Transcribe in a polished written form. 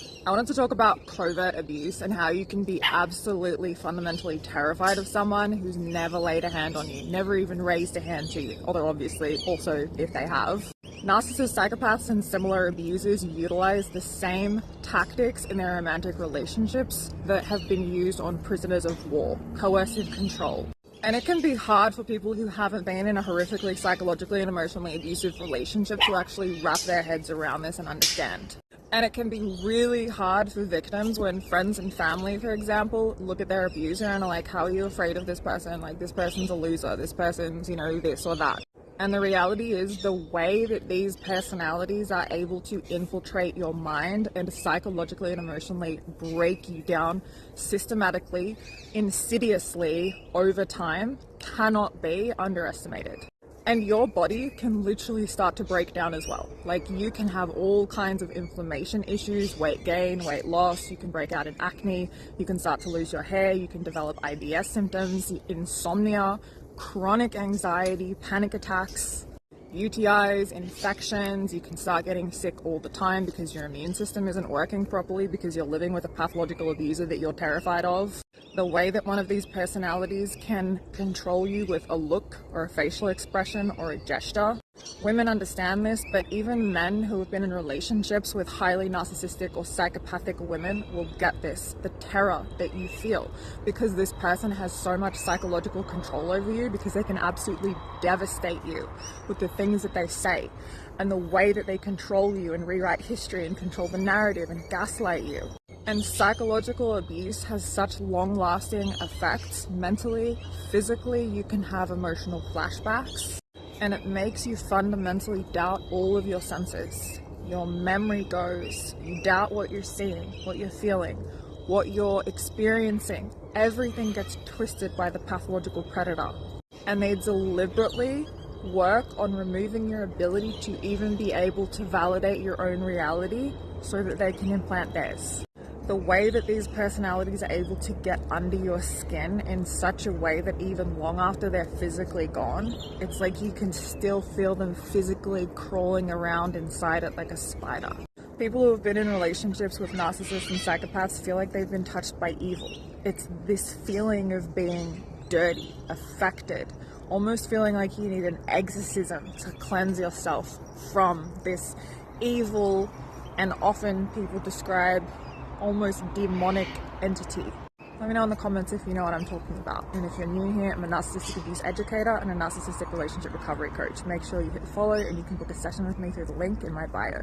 I wanted to talk about covert abuse and how you can be absolutely fundamentally terrified of someone who's never laid a hand on you, never even raised a hand to you, although obviously also if they have. Narcissists, psychopaths, and similar abusers utilize the same tactics in their romantic relationships that have been used on prisoners of war: coercive control. And it can be hard for people who haven't been in a horrifically psychologically and emotionally abusive relationship to actually wrap their heads around this and understand. And it can be really hard for victims when friends and family, for example, look at their abuser and are like, how are you afraid of this person? Like, this person's a loser, this person's, this or that. And the reality is, the way that these personalities are able to infiltrate your mind and psychologically and emotionally break you down systematically, insidiously, over time, cannot be underestimated. And your body can literally start to break down as well. Like, you can have all kinds of inflammation issues, weight gain, weight loss, you can break out in acne, you can start to lose your hair, you can develop IBS symptoms, insomnia, chronic anxiety, panic attacks, UTIs, infections. You can start getting sick all the time because your immune system isn't working properly because you're living with a pathological abuser that you're terrified of. The way that one of these personalities can control you with a look or a facial expression or a gesture. Women understand this, but even men who have been in relationships with highly narcissistic or psychopathic women will get this, the terror that you feel, because this person has so much psychological control over you, because they can absolutely devastate you with the things that they say and the way that they control you and rewrite history and control the narrative and gaslight you. And psychological abuse has such long-lasting effects mentally, physically. You can have emotional flashbacks, and it makes you fundamentally doubt all of your senses. Your memory goes, you doubt what you're seeing, what you're feeling, what you're experiencing. Everything gets twisted by the pathological predator. And they deliberately work on removing your ability to even be able to validate your own reality so that they can implant theirs. The way that these personalities are able to get under your skin in such a way that even long after they're physically gone, it's like you can still feel them physically crawling around inside it like a spider. People who have been in relationships with narcissists and psychopaths feel like they've been touched by evil. It's this feeling of being dirty, affected, almost feeling like you need an exorcism to cleanse yourself from this evil, and often people describe almost demonic entity. Let me know in the comments if you know what I'm talking about. And if you're new here, I'm a narcissistic abuse educator and a narcissistic relationship recovery coach. Make sure you hit follow and you can book a session with me through the link in my bio.